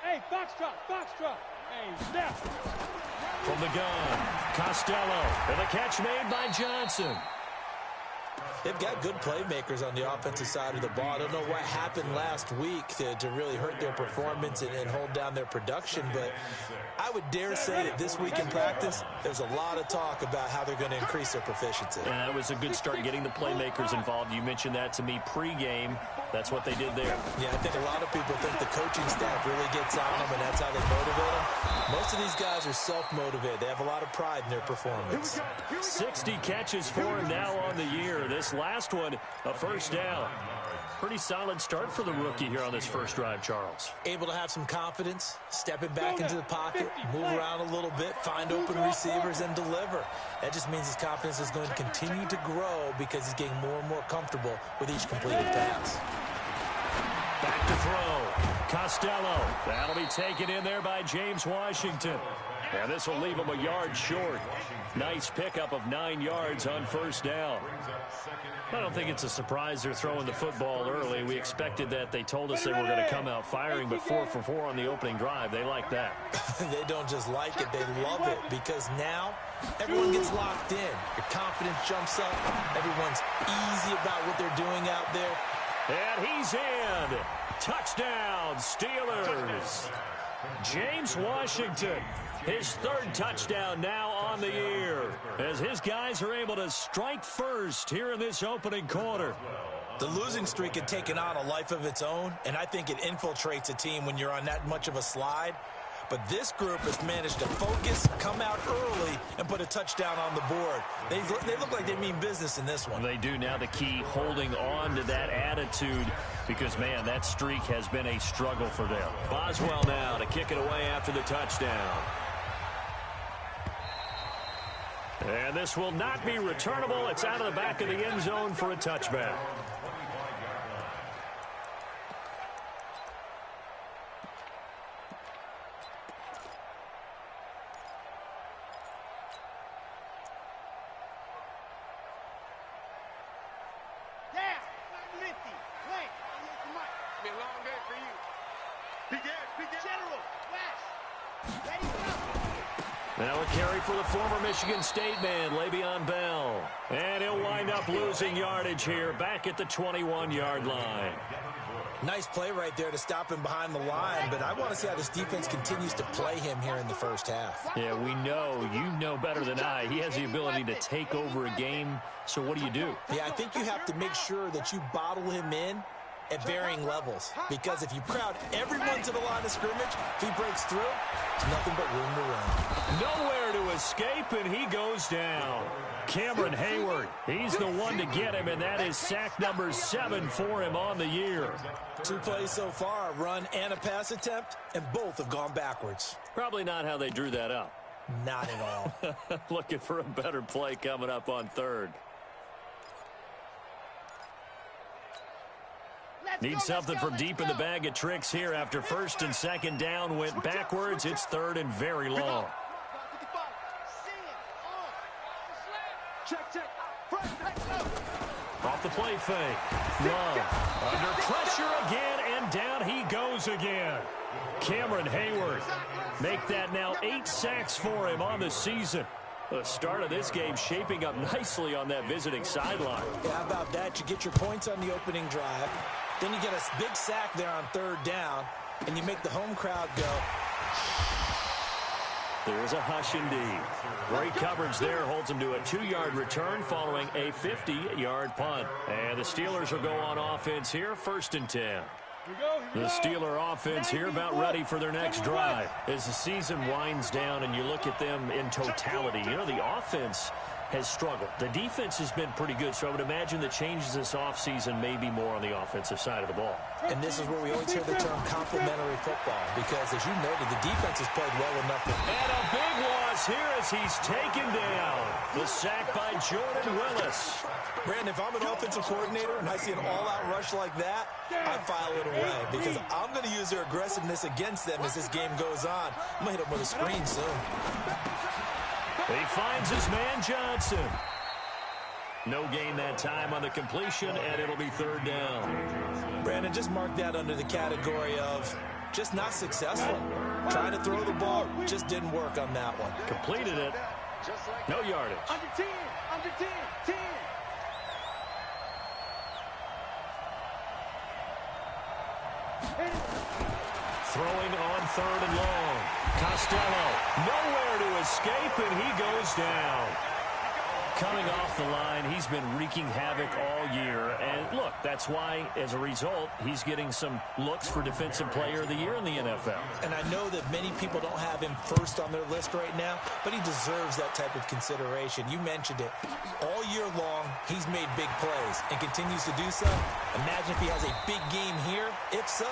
Hey, foxtrot, foxtrot. Hey, snap. From the gun, Costello, and the catch made by Johnson. They've got good playmakers on the offensive side of the ball. I don't know what happened last week to really hurt their performance and hold down their production, but I would dare say that this week in practice, there's a lot of talk about how they're going to increase their proficiency. Yeah, that was a good start getting the playmakers involved. You mentioned that to me pregame. That's what they did there. Yeah, I think a lot of people think the coaching staff really gets on them, and that's how they motivate them. Most of these guys are self-motivated. They have a lot of pride in their performance. 60 catches for him now on the year. This last one, a first down. Pretty solid start for the rookie here on this first drive, Charles. Able to have some confidence, stepping back into the pocket, move around a little bit, find open receivers, and deliver. That just means his confidence is going to continue to grow because he's getting more and more comfortable with each completed pass. Back to throw. Costello. That'll be taken in there by James Washington. And this will leave him a yard short. Nice pickup of 9 yards on first down. I don't think it's a surprise they're throwing the football early. We expected that. They told us they were going to come out firing, but 4 for 4 on the opening drive. They like that. They don't just like it, they love it, because now everyone gets locked in. Your confidence jumps up. Everyone's easy about what they're doing out there. And he's in. Touchdown, Steelers. James Washington, his 3rd touchdown now on the year, as his guys are able to strike first here in this opening quarter. The losing streak had taken on a life of its own, and I think it infiltrates a team when you're on that much of a slide. But this group has managed to focus, come out early, and put a touchdown on the board. They look like they mean business in this one. They do. Now the key, holding on to that attitude, because, man, that streak has been a struggle for them. Boswell now to kick it away after the touchdown. And this will not be returnable. It's out of the back of the end zone for a touchback. Now a carry for the former Michigan State man, Le'Veon Bell. And he'll wind up losing yardage here, back at the 21-yard line. Nice play right there to stop him behind the line, but I want to see how this defense continues to play him here in the first half. Yeah, we know. You know better than I. He has the ability to take over a game, so what do? Yeah, I think you have to make sure that you bottle him in at varying levels, because if you crowd everyone to the line of scrimmage, if he breaks through, there's nothing but room to run. Nowhere to escape, and he goes down. Cameron Hayward, he's the one to get him, and that is sack number 7 for him on the year. 2 plays so far, a run and a pass attempt, and both have gone backwards. Probably not how they drew that up. Not at all. Looking for a better play coming up on 3rd. Need something from deep in the bag of tricks here after 1st and 2nd down went backwards. It's 3rd and very long. Off the play fake. Love under pressure again, and down he goes again. Cameron Hayward, make that now 8 sacks for him on the season. The start of this game shaping up nicely on that visiting sideline. Yeah, how about that? You get your points on the opening drive. Then you get a big sack there on 3rd down, and you make the home crowd go. There's a hush indeed. Great coverage there. Holds him to a 2-yard return following a 50-yard punt. And the Steelers will go on offense here, 1st and 10. The Steeler offense here about ready for their next drive. As the season winds down and you look at them in totality, you know, the offense has struggled. The defense has been pretty good, so I would imagine the changes this offseason may be more on the offensive side of the ball. And this is where we always hear the term complementary football, because, as you noted, the defense has played well enough. And a big loss here as he's taken down. The sack by Jordan Willis. Brandon, if I'm an offensive coordinator and I see an all-out rush like that, I file it away, because I'm going to use their aggressiveness against them as this game goes on. I'm going to hit them with a screen soon. He finds his man Johnson. No gain that time on the completion, and it'll be 3rd down. Brandon, just mark that under the category of just not successful. Trying to throw the ball, just didn't work on that one. Completed it. No yardage. Under 10, under 10, 10. Throwing on 3rd and long. Costello, nowhere to escape, and he goes down. Coming off the line, he's been wreaking havoc all year. And look, that's why, as a result, he's getting some looks for Defensive Player of the Year in the NFL. And I know that many people don't have him first on their list right now, but he deserves that type of consideration. You mentioned it. All year long, he's made big plays and continues to do so. Imagine if he has a big game here. If so.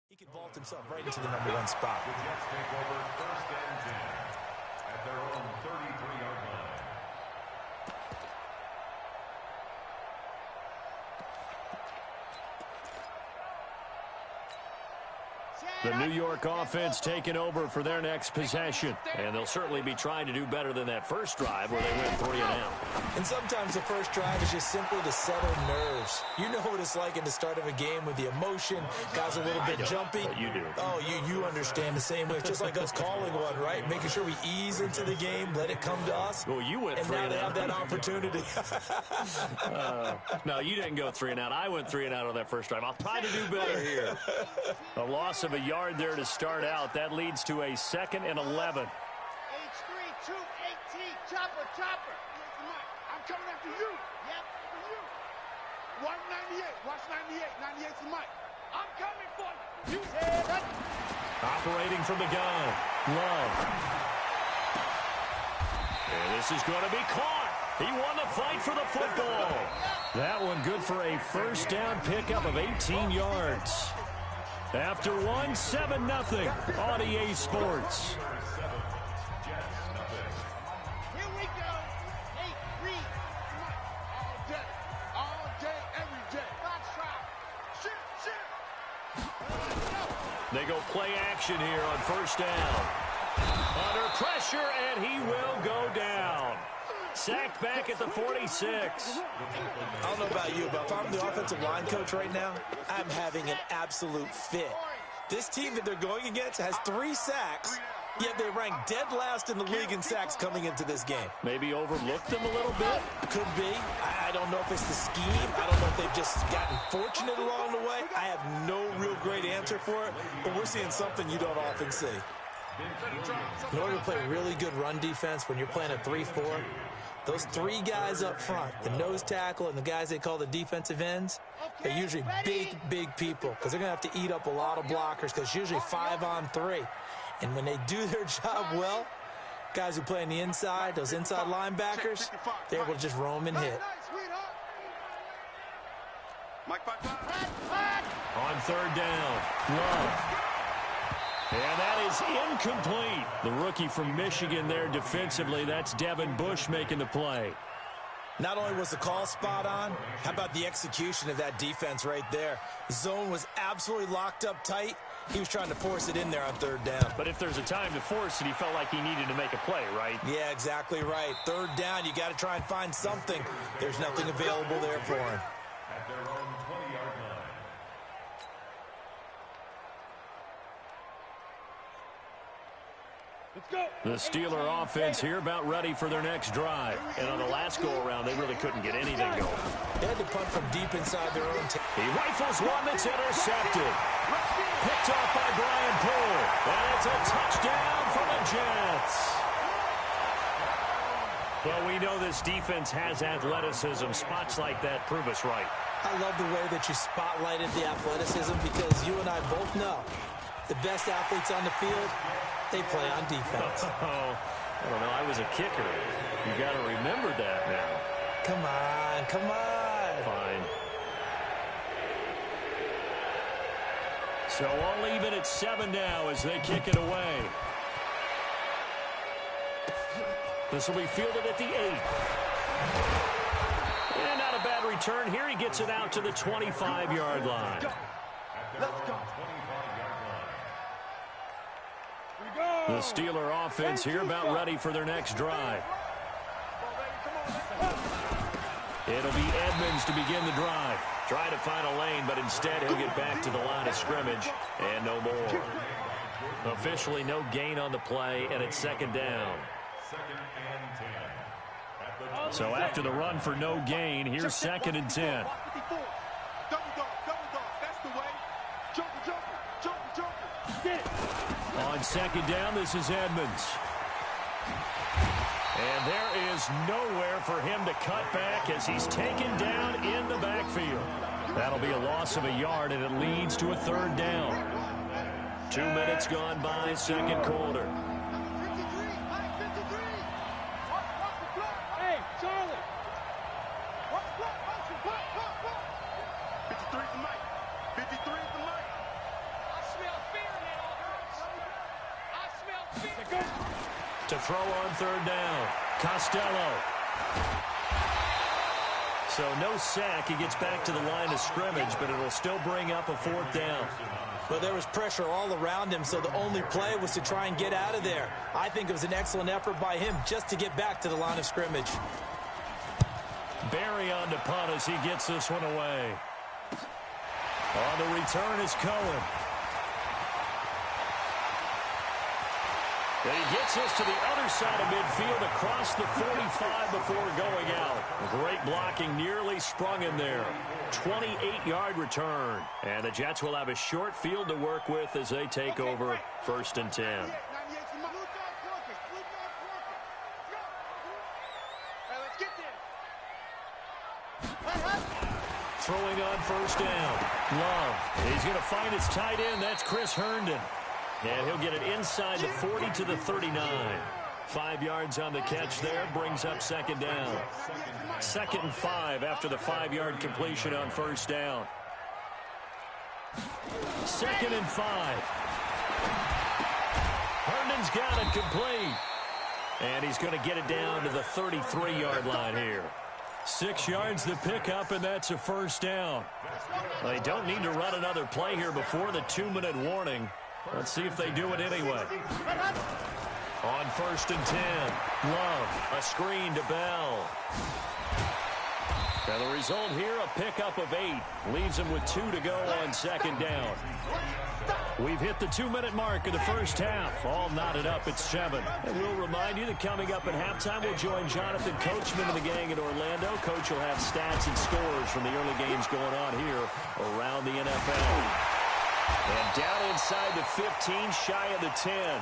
He can vault himself right into the #1 spot. The Jets take over 1st and 10 at their own 33-yard line. The New York offense taking over for their next possession. And they'll certainly be trying to do better than that first drive where they went 3 and out. And sometimes the first drive is just simply to settle nerves. You know what it's like in the start of a game with the emotion. Guys a little bit jumpy. But you do. Oh, you understand the same way. It's just like us calling one, right? Making sure we ease into the game, let it come to us. Well, you went and 3 now and they out. have that opportunity. No, you didn't go 3 and out. I went 3 and out on that first drive. I'll try to do better here. A loss of a yard there to start out. That leads to a 2nd and 11. H3, 218, chopper, chopper. I'm coming after you. Yep, for you. 198, watch 98, 98's the mic. I'm coming for you. You said that. Operating from the gun. Love. And this is going to be caught. He won the fight for the football. That one good for a first down pickup of 18 yards. After 1, 7-0 on EA Sports. Here we go. 8-3. All day, every day. Box trap. Shoot. They go play action here on first down. Under pressure, and he will go down. Sacked back at the 46. I don't know about you, but if I'm the offensive line coach right now, I'm having an absolute fit. This team that they're going against has 3 sacks, yet they rank dead last in the league in sacks coming into this game. Maybe overlooked them a little bit? Could be. I don't know if it's the scheme. I don't know if they've just gotten fortunate along the way. I have no real great answer for it, but we're seeing something you don't often see. In order to play really good run defense when you're playing a 3-4, those 3 guys up front, the nose tackle and the guys they call the defensive ends, they're usually big people because they're going to have to eat up a lot of blockers because it's usually 5 on 3. And when they do their job well, guys who play on the inside, those inside linebackers, they're able to just roam and hit. On 3rd down, Love. And that is incomplete. The rookie from Michigan there defensively. That's Devin Bush making the play. Not only was the call spot on, how about the execution of that defense right there? The zone was absolutely locked up tight. He was trying to force it in there on 3rd down. But if there's a time to force it, he felt like he needed to make a play, right? Yeah, exactly right. 3rd down, you got to try and find something. There's nothing available there for him. At their own 20-yard line. Let's go. The Steeler offense here about ready for their next drive. And on the last go-around, they really couldn't get anything going. They had to punt from deep inside their own team. He rifles one that's intercepted. Picked off by Brian Poole. And it's a touchdown for the Jets. Well, we know this defense has athleticism. Spots like that prove us right. I love the way that you spotlighted the athleticism because you and I both know The best athletes on the field, they play on defense. Oh, I don't know. I was a kicker. You got to remember that now. Come on, come on. Fine. So all even at 7 now as they kick it away. This will be fielded at the 8. And not a bad return here. He gets it out to the 25-yard line. Let's go. The Steeler offense here about ready for their next drive. It'll be Edmonds to begin the drive. Try to find a lane, but instead he'll get back to the line of scrimmage and no more. Officially no gain on the play, and it's 2nd down. So after the run for no gain, here's 2nd and 10. On 2nd down, this is Edmonds. And there is nowhere for him to cut back as he's taken down in the backfield. That'll be a loss of a yard, and it leads to a 3rd down. 2 minutes gone by, 2nd quarter. Hey, Charlie. 53 is the mic. 53 is the mic. I smell fear in that offense. I smell fear. To throw on 3rd down, Costello. So no sack. He gets back to the line of scrimmage, but it'll still bring up a 4th down. Well, there was pressure all around him, so the only play was to try and get out of there. I think it was an excellent effort by him just to get back to the line of scrimmage. Barry on to punt as he gets this one away. On the return is Cohen. And he gets us to the other side of midfield across the 45 before going out. Great blocking, nearly sprung him there. 28-yard return. And the Jets will have a short field to work with as they take over 1st and 10. Throwing on 1st down. Love. He's going to find his tight end. That's Chris Herndon. And he'll get it inside the 40 to the 39. 5 yards on the catch there. Brings up 2nd down. 2nd and 5 after the 5-yard completion on 1st down. 2nd and 5. Herndon's got it complete. And he's going to get it down to the 33-yard line here. 6 yards the pickup, and that's a 1st down. They don't need to run another play here before the 2-minute warning. Let's see if they do it anyway. On 1st and 10, Love, a screen to Bell. And the result here, a pickup of 8. Leaves him with 2 to go on 2nd down. We've hit the 2-minute mark of the first half. All knotted up at 7. And we'll remind you that coming up at halftime, we'll join Jonathan Coachman and the gang in Orlando. Coach will have stats and scores from the early games going on here around the NFL. And down inside the 15, shy of the 10.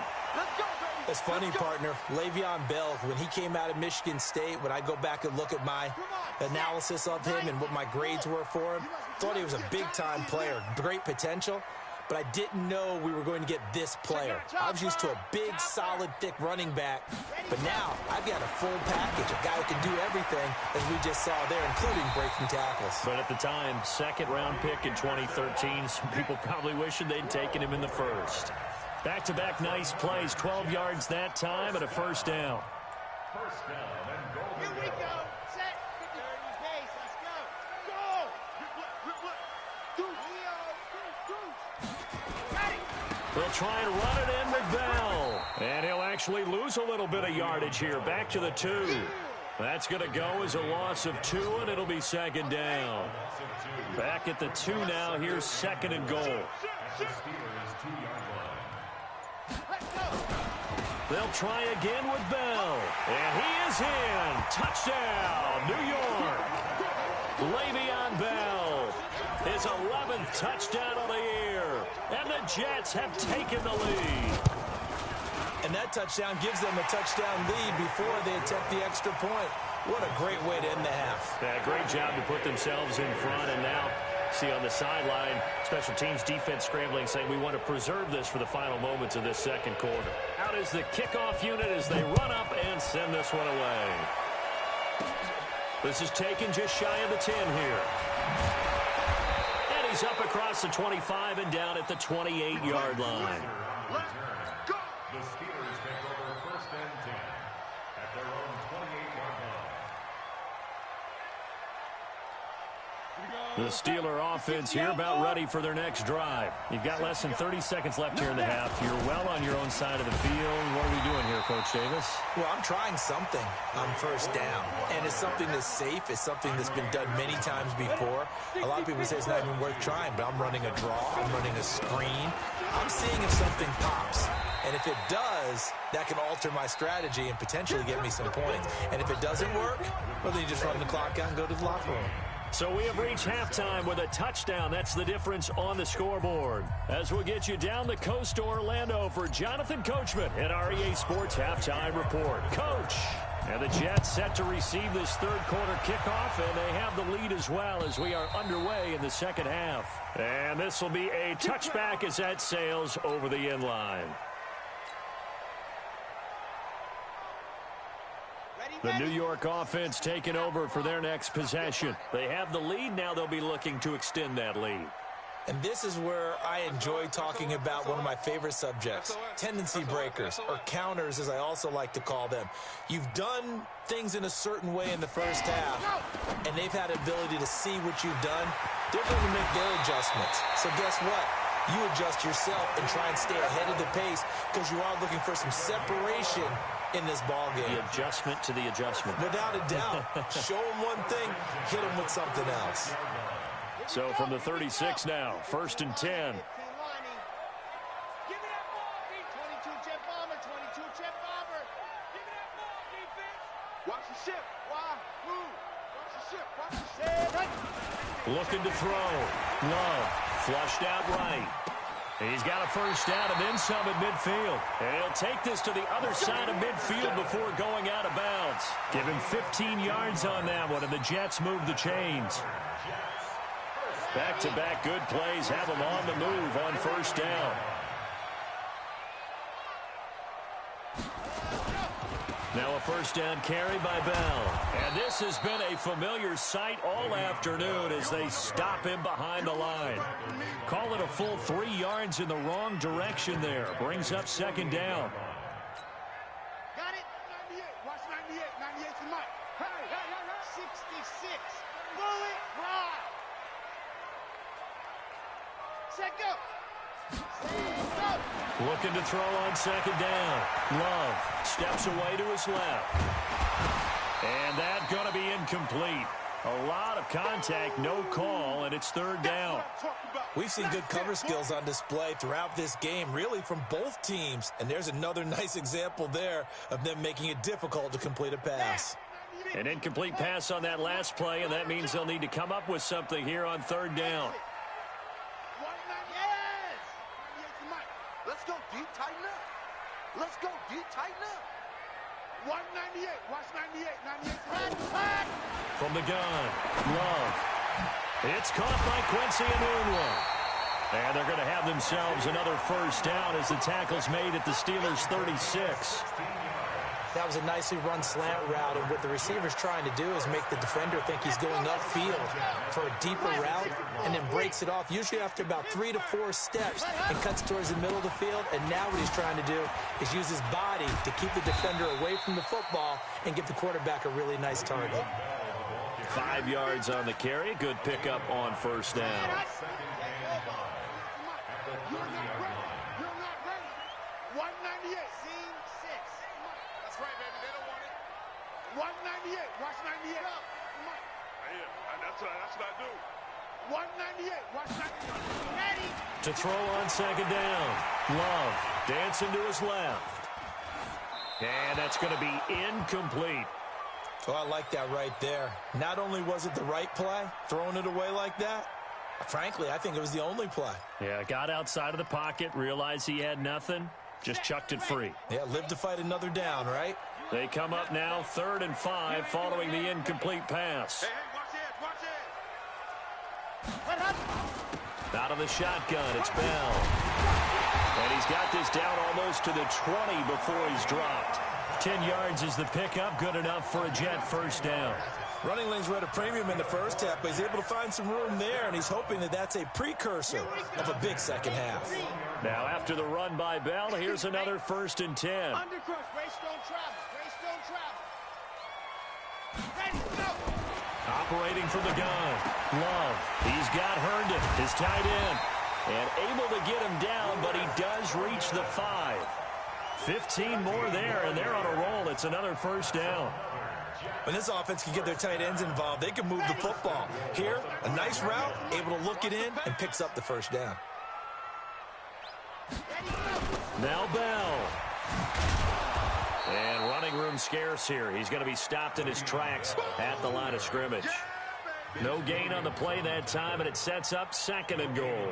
It's funny, partner. Le'Veon Bell, when he came out of Michigan State, when I go back and look at my analysis of him and what my grades were for him, thought he was a big-time player, great potential, but I didn't know we were going to get this player. I was used to a big, solid, thick running back, but now I've got a full package, a guy who can do everything, as we just saw there, including breaking tackles. But at the time, 2nd-round pick in 2013, some people probably wishing they'd taken him in the 1st. Back-to-back nice plays, 12 yards that time, and a 1st down. Here we go. Set. 50 pace. Let's go. Go. Ready. They'll try and run it in with Bell. And he'll actually lose a little bit of yardage here. Back to the 2. That's going to go as a loss of 2, and it'll be 2nd down. Back at the 2 now. Here's 2nd and goal. They'll try again with Bell. And he is in. Touchdown, New York. Le'Veon Bell. His 11th touchdown of the year. And the Jets have taken the lead. And that touchdown gives them a touchdown lead before they attempt the extra point. What a great way to end the half. Yeah, great job to put themselves in front. And now See on the sideline, special teams defense scrambling, saying we want to preserve this for the final moments of this second quarter. Out is the kickoff unit as they run up and send this one away. This is taken just shy of the 10 here. And he's up across the 25 and down at the 28-yard line. The Steelers take over first and 10 at their own 28-yard line. The Steeler offense here about ready for their next drive. You've got less than 30 seconds left here in the half. You're well on your own side of the field. What are we doing here, Coach Davis? Well, I'm trying something on first down. And it's something that's safe. It's something that's been done many times before. A lot of people say it's not even worth trying, but I'm running a draw. I'm running a screen. I'm seeing if something pops. And if it does, that can alter my strategy and potentially get me some points. And if it doesn't work, well, then you just run the clock out and go to the locker room. So we have reached halftime with a touchdown. That's the difference on the scoreboard. As we'll get you down the coast to Orlando for Jonathan Coachman at our EA Sports Halftime Report. Coach! And the Jets set to receive this third quarter kickoff, and they have the lead as well as we are underway in the second half. And this will be a touchback as that sails over the end line. The New York offense taking over for their next possession. They have the lead. Now they'll be looking to extend that lead. And this is where I enjoy talking about one of my favorite subjects, tendency breakers, or counters as I also like to call them. You've done things in a certain way in the first half, and they've had the ability to see what you've done. They're going to make their adjustments. So guess what? You adjust yourself and try and stay ahead of the pace because you are looking for some separation in this ball game. The adjustment to the adjustment. Without a doubt. Show them one thing, hit them with something else. So from the 36 now, first and 10. Give me that ball, 22 jet bomber, 22 jet bomber. Give me that ball, defense. Watch the ship. Why? Move. Watch the ship. Watch the ship. Looking to throw. Love. Flushed out right. He's got a first down and then some at midfield. And he'll take this to the other side of midfield before going out of bounds. Give him 15 yards on that one, and the Jets move the chains. Back-to-back good plays have them on the move on first down. Now a first down carry by Bell. And this has been a familiar sight all afternoon as they stop him behind the line. Call it a full 3 yards in the wrong direction there. Brings up second down. Got it? 98. Watch 98. 98's the mic. Hey. 66. Bullet ride. Set go. Looking to throw on second down. Love steps away to his left. And that's going to be incomplete. A lot of contact, no call, and it's third down. We've seen good cover skills on display throughout this game, really from both teams. And there's another nice example there of them making it difficult to complete a pass. An incomplete pass on that last play, and that means they'll need to come up with something here on third down. Let's go deep, tighten up. Let's go deep, tighten up. 198. Watch 98. 98. From the gun, Love. It's caught by Quincy Enunwa. And they're going to have themselves another first down as the tackle's made at the Steelers' 36. That was a nicely run slant route, and what the receiver's trying to do is make the defender think he's going upfield for a deeper route and then breaks it off, usually after about 3 to 4 steps, and cuts towards the middle of the field. And now what he's trying to do is use his body to keep the defender away from the football and give the quarterback a really nice target. 5 yards on the carry. Good pickup on first down. You're not ready. 198. Scene 6. That's right, baby. They don't want it. 198. Watch 98. That's right. That's what I do. 198. Watch 98. Ready. To throw on second down. Love dancing to his left. And that's going to be incomplete. Oh, I like that right there. Not only was it the right play, throwing it away like that, frankly, I think it was the only play. Yeah, got outside of the pocket, realized he had nothing, just chucked it free. Yeah, live to fight another down, right? They come up now 3rd and 5 following the incomplete pass. Hey, watch it. Out of the shotgun, it's Bell. And he's got this down almost to the 20 before he's dropped. 10 yards is the pickup, good enough for a Jet first down. Running lanes were at a premium in the first half, but he's able to find some room there, and he's hoping that that's a precursor of a big second half. Now, after the run by Bell, here's another 1st and 10. Undercrush, Greystone travel. Greystone travel. Ready, go! Operating from the gun. Love. He's got Herndon, his tight end. And able to get him down, but he does reach the 5. 15 more there, and they're on a roll. It's another first down. When this offense can get their tight ends involved, they can move the football. Here, a nice route, able to look it in, and picks up the first down. Now Bell. And running room scarce here. He's going to be stopped in his tracks at the line of scrimmage. No gain on the play that time, and it sets up 2nd and goal.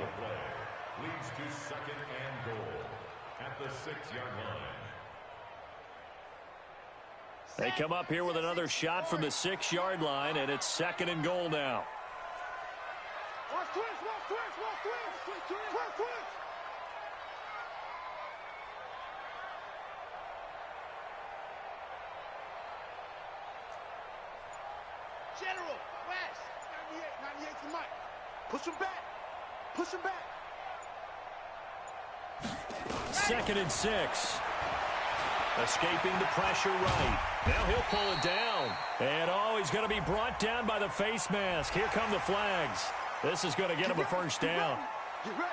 Leads to 2nd and goal at the 6-yard line. They come up here with another shot from the 6-yard line, and it's 2nd and goal now. Watch twist, watch twist, watch twist, watch twist. General, West. 98 to Mike. Push him back. Push him back. 2nd and 6. Escaping the pressure right. Now he'll pull it down. And, he's going to be brought down by the face mask. Here come the flags. This is going to get him a first down. Get ready.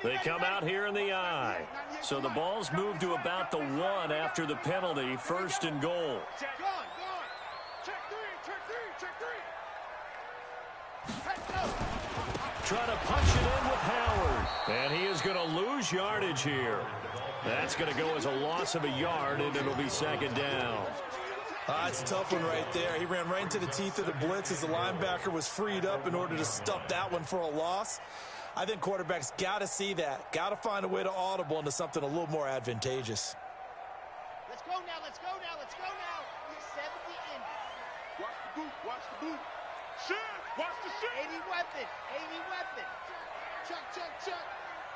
They come out here in the I. So the ball's moved to about the 1 after the penalty. 1st and goal. Check three. Trying to punch it in with Howard. And he is going to lose yardage here. That's going to go as a loss of a yard, and it'll be 2nd down. It's a tough one right there. He ran right into the teeth of the blitz as the linebacker was freed up in order to stuff that one for a loss. I think quarterbacks got to see that. Got to find a way to audible into something a little more advantageous. Let's go now. 70 in. Watch the boot. Shit. Watch the shit. 80 weapon. Check.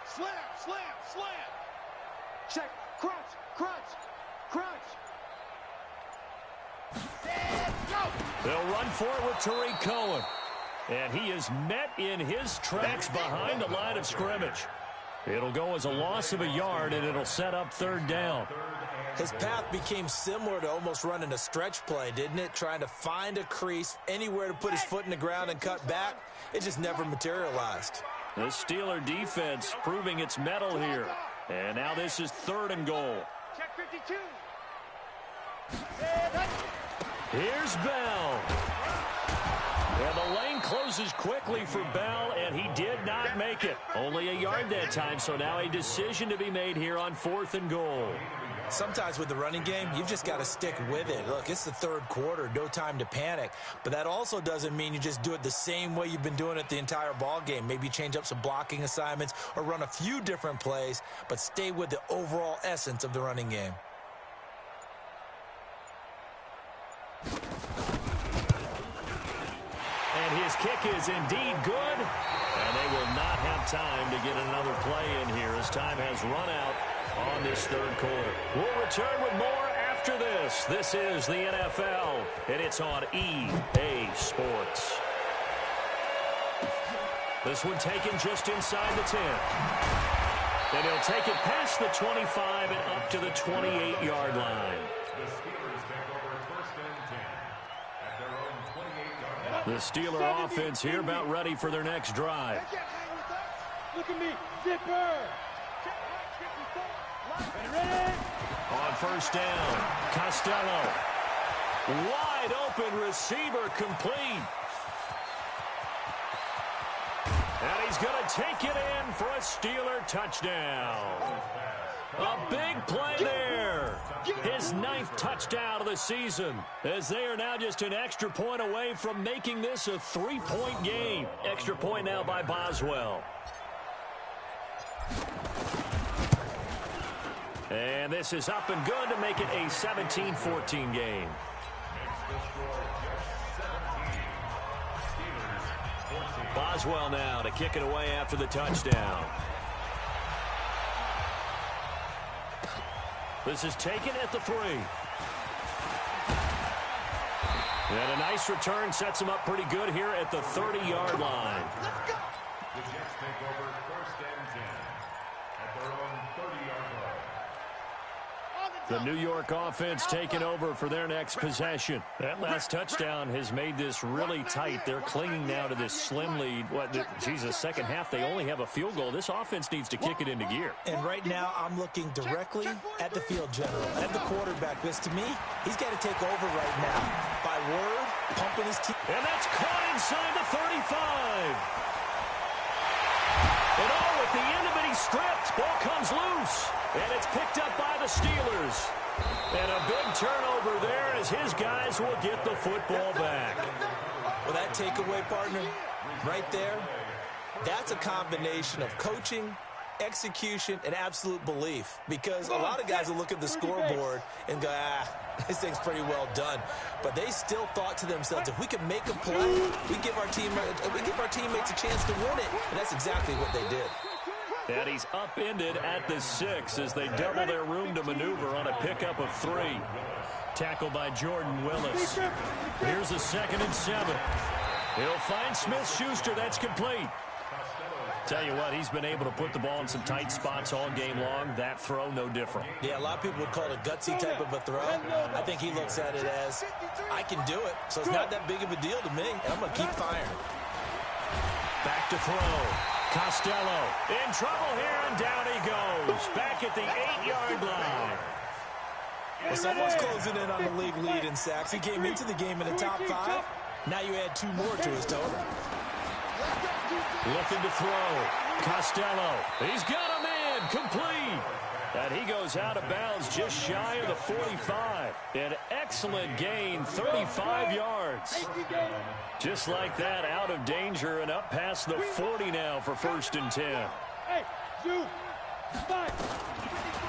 Slam. Check. Crunch. Set, go. They'll run for it with Tariq Cohen. And he is met in his tracks behind the line of scrimmage. It'll go as a loss of a yard, and it'll set up 3rd down. His path became similar to almost running a stretch play, didn't it? Trying to find a crease, anywhere to put his foot in the ground and cut back. It just never materialized. The Steeler defense proving its mettle here. And now this is 3rd and goal. Check 52. Here's Bell. And the lane closes quickly for Bell, and he did not make it. Only a yard that time, so now a decision to be made here on 4th and goal. Sometimes with the running game, you've just got to stick with it. Look, it's the 3rd quarter, no time to panic. But that also doesn't mean you just do it the same way you've been doing it the entire ball game. Maybe change up some blocking assignments or run a few different plays, but stay with the overall essence of the running game. And his kick is indeed good. And they will not have time to get another play in here as time has run out on this 3rd quarter. We'll return with more after this. This is the NFL, and it's on EA Sports. This one taken just inside the 10. And he'll take it past the 25 and up to the 28-yard line. The Steelers take over 1st and 10 at their own 28-yard line. The Steeler offense here about ready for their next drive. Look at me, zipper. On 1st down, Costello. Wide open receiver complete. And he's going to take it in for a Steeler touchdown. A big play there. His 9th touchdown of the season, as they are now just an extra point away from making this a 3-point game. Extra point now by And this is up and good to make it a 17-14 game. Boswell now to kick it away after the touchdown. This is taken at the 3. And a nice return sets him up pretty good here at the 30-yard line. The Jets take over 1st and 10 at their own 30-yard line. The New York offense taking over for their next possession. That last touchdown has made this really tight. They're clinging now to this slim lead. Jesus, second half, they only have a field goal. This offense needs to kick it into gear. And right now, I'm looking directly at the field general, at the quarterback. Because to me, he's got to take over right now. By word, pumping his team. And that's caught inside the 35. And at the end of it, he's stripped. Ball comes loose. And it's picked up by the Steelers. And a big turnover there as his guys will get the football back. Well, that takeaway, partner, right there, that's a combination of coaching, execution, and absolute belief. Because a lot of guys will look at the scoreboard and go, this thing's pretty well done. But they still thought to themselves, if we can make a play, we give our teammates a chance to win it. And that's exactly what they did. And he's upended at the 6 as they double their room to maneuver on a pickup of 3. Tackled by Jordan Willis. Here's a 2nd and 7. He'll find Smith-Schuster. That's complete. Tell you what, he's been able to put the ball in some tight spots all game long. That throw, no different. Yeah, a lot of people would call it a gutsy type of a throw. I think he looks at it as, I can do it, so it's not that big of a deal to me, and I'm going to keep firing. Back to throw. Costello in trouble here, and down he goes. Back at the 8-yard line. Well, someone's closing in on the league lead in sacks. He came into the game in the top 5. Now you add 2 more to his total. Looking to throw. Costello. He's got him in. Complete. And he goes out of bounds just shy of the 45. An excellent gain, 35 yards. Just like that, out of danger and up past the 40 now for 1st and 10.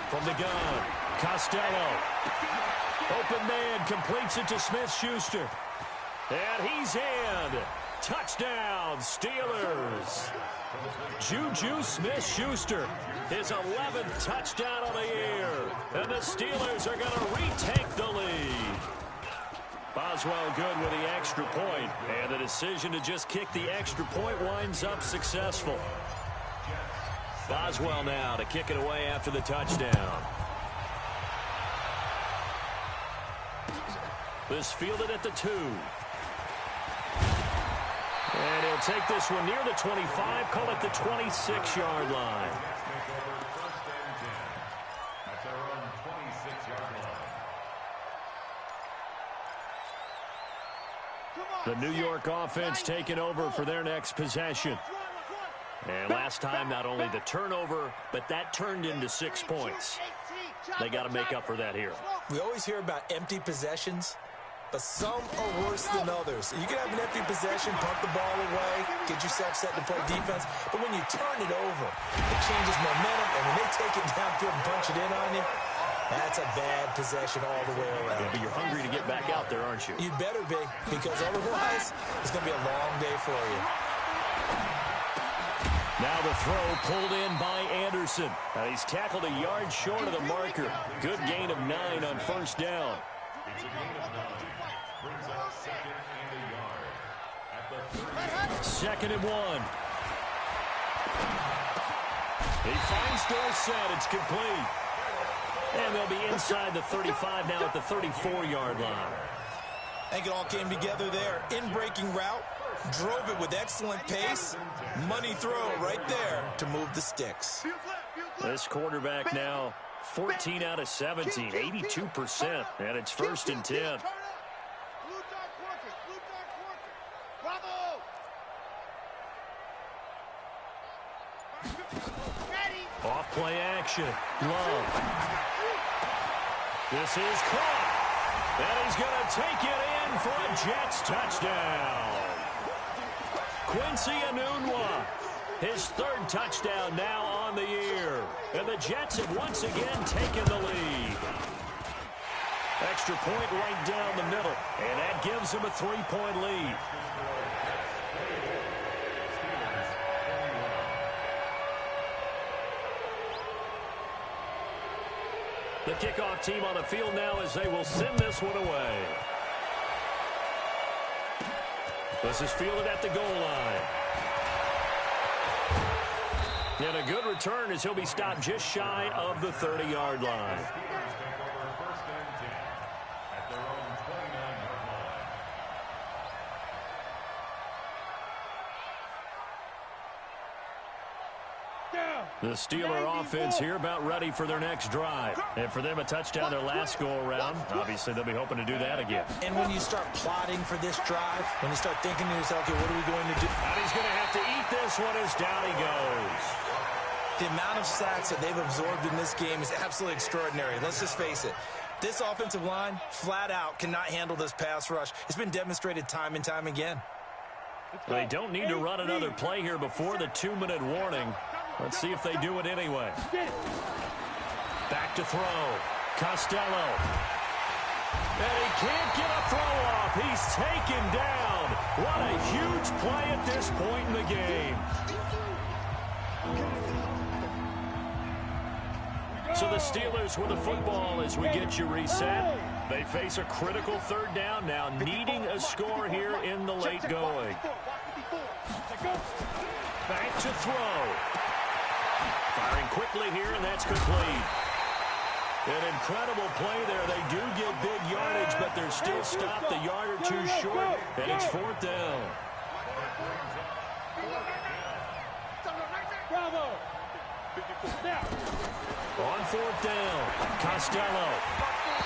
From the gun, Costello. Open man, completes it to Smith-Schuster. And he's in. Touchdown, Steelers. Juju Smith-Schuster, his 11th touchdown of the year. And the Steelers are going to retake the lead. Boswell good with the extra point. And the decision to just kick the extra point winds up successful. Boswell now to kick it away after the touchdown. This fielded at the 2. And he'll take this one near the 25, call it the 26-yard line. The New York offense taking over for their next possession. And last time, not only the turnover, but that turned into 6 points. They got to make up for that here. We always hear about empty possessions, but some are worse than others. You can have an empty possession, punt the ball away, get yourself set to play defense, but when you turn it over, it changes momentum, and when they take it downfield and punch it in on you, that's a bad possession all the way around. Yeah, but you're hungry to get back out there, aren't you? You better be, because otherwise, it's going to be a long day for you. Now the throw pulled in by Anderson. Now he's tackled a yard short of the marker. Good gain of 9 on 1st down. It's a gain of 9. Brings up 2nd and a yard at the 30. 2nd and 1. He finds Dorsett. It's complete. And they'll be inside the 35 now at the 34-yard line. I think it all came together there. In-breaking route. Drove it with excellent pace. Money throw right there to move the sticks. This quarterback now 14 out of 17, 82%, and it's 1st and 10. Off play action. Love. This is caught. And he's going to take it in for a Jets touchdown. Quincy Enunwa. His third touchdown now on the year. And the Jets have once again taken the lead. Extra point right down the middle. And that gives them a 3-point lead. The kickoff team on the field now as they will send this one away. This is fielded at the goal line. And a good return as he'll be stopped just shy of the 30-yard line. The Steeler offense here about ready for their next drive. And for them, a touchdown their last go-around. Obviously, they'll be hoping to do that again. And when you start plotting for this drive, when you start thinking to yourself, okay, what are we going to do? And he's going to have to eat this one as down he goes. The amount of sacks that they've absorbed in this game is absolutely extraordinary. Let's just face it. This offensive line, flat out, cannot handle this pass rush. It's been demonstrated time and time again. They don't need to run another play here before the 2-minute warning. Let's see if they do it anyway. Back to throw. Costello. And he can't get a throw off. He's taken down. What a huge play at this point in the game. So the Steelers with the football as we get you reset. They face a critical third down now, needing a score here in the late going. Back to throw. Firing quickly here, and that's complete. An incredible play there. They do get big yardage, but they're still stopped a yard or two short, and it's 4th down. Bravo. On 4th down, Costello.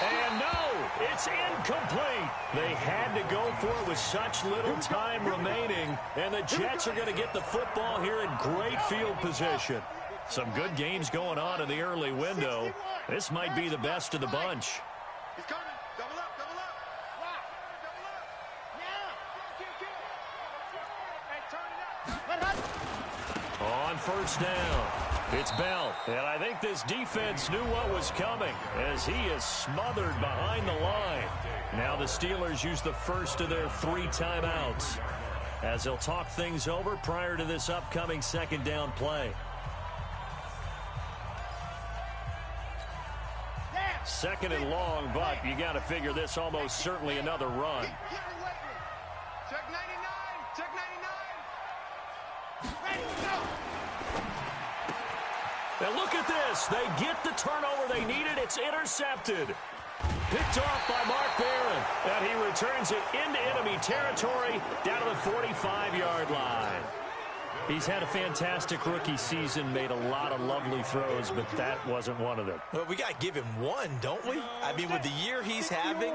And no, it's incomplete. They had to go for it with such little time remaining, and the Jets are going to get the football here in great field position. Some good games going on in the early window. This might be the best of the bunch. He's coming. Double up, double up. Wow. Double up. Yeah. Hey, turn it up. On 1st down, it's Bell. And I think this defense knew what was coming as he is smothered behind the line. Now the Steelers use the first of their 3 timeouts as they'll talk things over prior to this upcoming 2nd down play. 2nd and long, but you got to figure this almost certainly another run. Check 99. Check 99. Ready, go. And look at this. They get the turnover they needed. It's intercepted. Picked off by Mark Barron. And he returns it into enemy territory down to the 45-yard line. He's had a fantastic rookie season, made a lot of lovely throws, but that wasn't one of them. Well, we got to give him one, don't we? I mean, with the year he's having,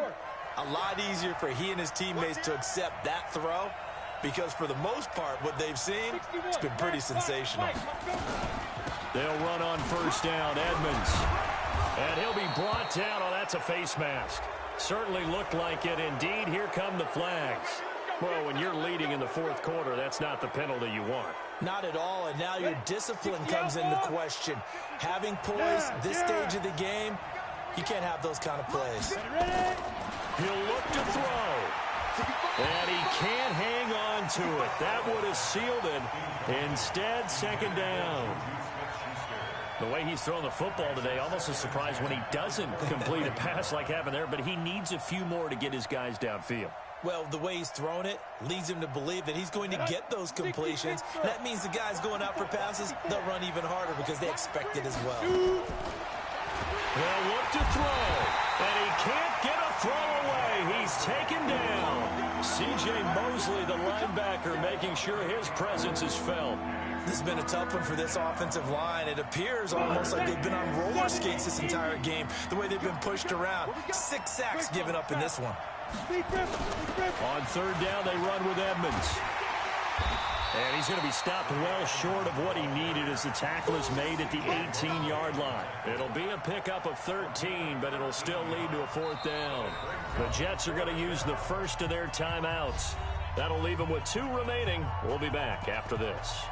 a lot easier for he and his teammates to accept that throw because for the most part, what they've seen, it's been pretty sensational. They'll run on 1st down, Edmonds. And he'll be brought down. Oh, that's a face mask. Certainly looked like it. Indeed, here come the flags. Well, when you're leading in the 4th quarter, that's not the penalty you want. Not at all, and now your discipline comes into question. Having poise this stage of the game, you can't have those kind of plays. He'll look to throw. And he can't hang on to it. That would have sealed it. Instead, 2nd down. The way he's throwing the football today, almost a surprise when he doesn't complete a pass like happened there, but he needs a few more to get his guys downfield. Well, the way he's thrown it leads him to believe that he's going to get those completions. That means the guys going out for passes, they'll run even harder because they expect it as well. They'll look to throw, and he can't get a throw away. He's taken down. C.J. Mosley, the linebacker, making sure his presence is felt. This has been a tough one for this offensive line. It appears almost like they've been on roller skates this entire game, the way they've been pushed around. 6 sacks given up in this one. On 3rd down, they run with Edmonds. And he's going to be stopped well short of what he needed as the tackle is made at the 18-yard line. It'll be a pickup of 13, but it'll still lead to a 4th down. The Jets are going to use the first of their timeouts. That'll leave them with 2 remaining. We'll be back after this.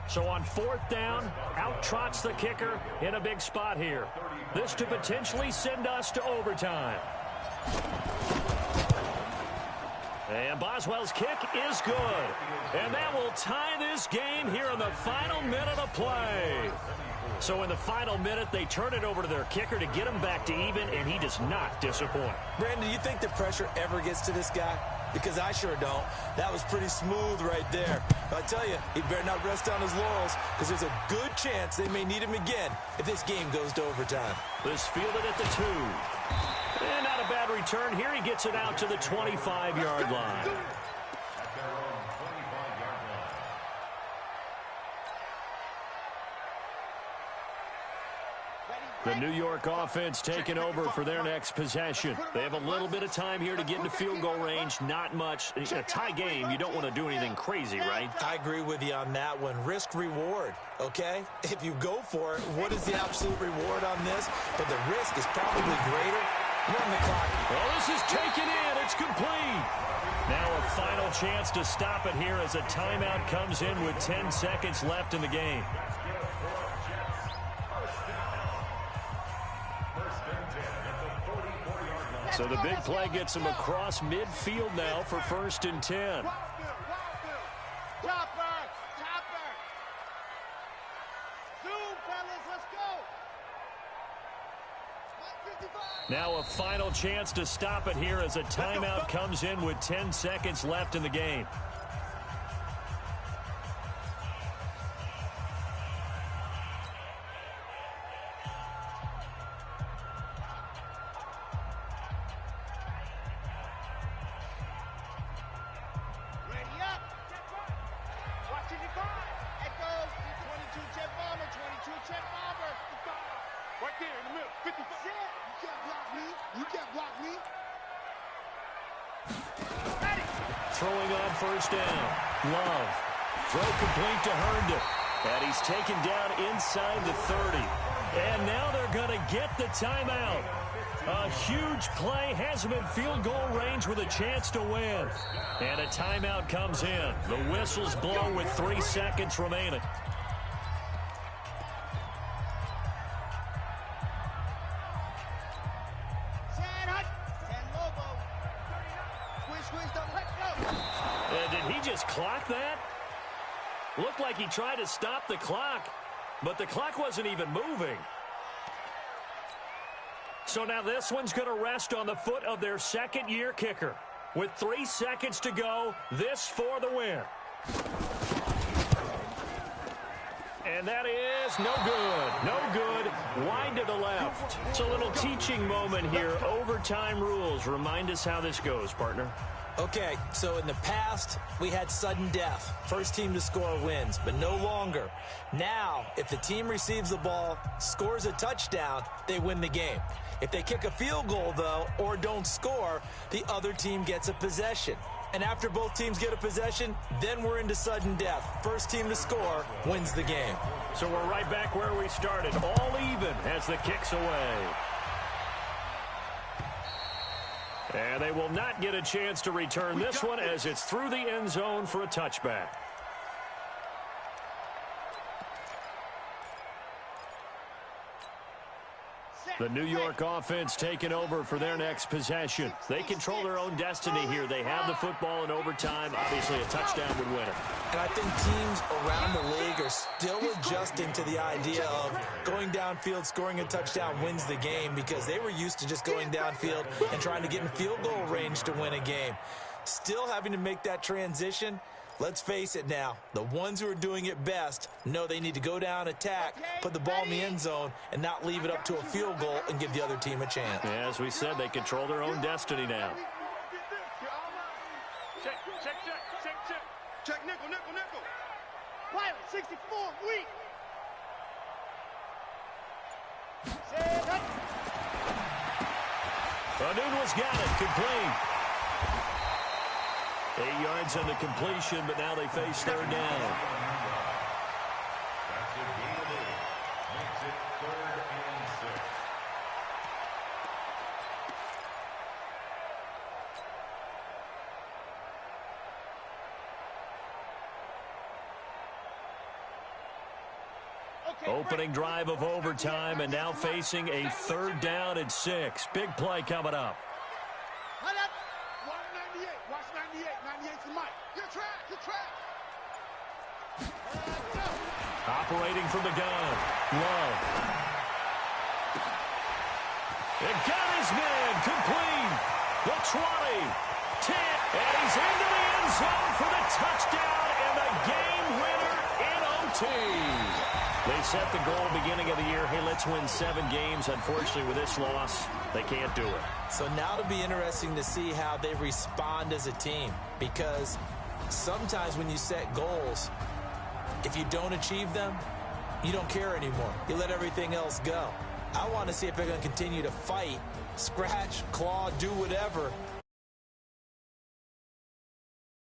So on 4th down, out trots the kicker in a big spot here. This to potentially send us to overtime. And Boswell's kick is good. And that will tie this game here in the final minute of play. So in the final minute, they turn it over to their kicker to get him back to even, and he does not disappoint. Brandon, do you think the pressure ever gets to this guy? Because I sure don't. That was pretty smooth right there. But I tell you, he better not rest on his laurels, because there's a good chance they may need him again if this game goes to overtime. This fielded at the 2. And not a bad return here. He gets it out to the 25-yard line. The New York offense taking over for their next possession. They have a little bit of time here to get into field goal range. Not much. In a tie game, you don't want to do anything crazy, right? I agree with you on that one. Risk reward, okay? If you go for it, what is the absolute reward on this? But the risk is probably greater. Run the clock. Well, this is taken in. It's complete. Now a final chance to stop it here as a timeout comes in with 10 seconds left in the game. So the big play gets him across midfield now for 1st and 10. Now a final chance to stop it here as a timeout comes in with 10 seconds left in the game. Throwing on 1st down. Love. Throw complete to Herndon. And he's taken down inside the 30. And now they're going to get the timeout. A huge play has him in field goal range with a chance to win. And a timeout comes in. The whistles blow with 3 seconds remaining. Did he just clock that? Looked like he tried to stop the clock, but the clock wasn't even moving. So now this one's going to rest on the foot of their second-year kicker. With 3 seconds to go, this for the win. And that is no good. No good. Wide to the left. It's a little teaching moment here. Overtime rules. Remind us how this goes, partner. Okay, so in the past, we had sudden death. First team to score wins, but no longer. Now, if the team receives the ball, scores a touchdown, they win the game. If they kick a field goal, though, or don't score, the other team gets a possession. And after both teams get a possession, then we're into sudden death. First team to score wins the game. So we're right back where we started, all even as the kick's away. And they will not get a chance to return this one as it's through the end zone for a touchback. The New York offense taking over for their next possession. They control their own destiny here. They have the football in overtime. Obviously, a touchdown would win it. And I think teams around the league are still adjusting to the idea of going downfield, scoring a touchdown wins the game, because they were used to just going downfield and trying to get in field goal range to win a game. Still having to make that transition. Let's face it now, the ones who are doing it best know they need to go down, attack, put the ball in the end zone, and not leave it up to a field goal and give the other team a chance. Yeah, as we said, they control their own destiny now. Check, nickel. Pilot, 64, weak. Anuno's got it, complete. 8 yards on the completion, but now they face third down. Makes it 3rd and 6. Opening drive of overtime, and now facing a 3rd down and 6. Big play coming up. 198. Watch 98. 98's the mic. Good track. Good track. Operating from the gun. Love. It got his man. Complete. The 20. 10. And he's into the end zone for the touchdown and the game winner in OT. They set the goal beginning of the year. Hey, let's win 7 games. Unfortunately, with this loss, they can't do it. So now it'll be interesting to see how they respond as a team, because sometimes when you set goals, if you don't achieve them, you don't care anymore. You let everything else go. I want to see if they're going to continue to fight, scratch, claw, do whatever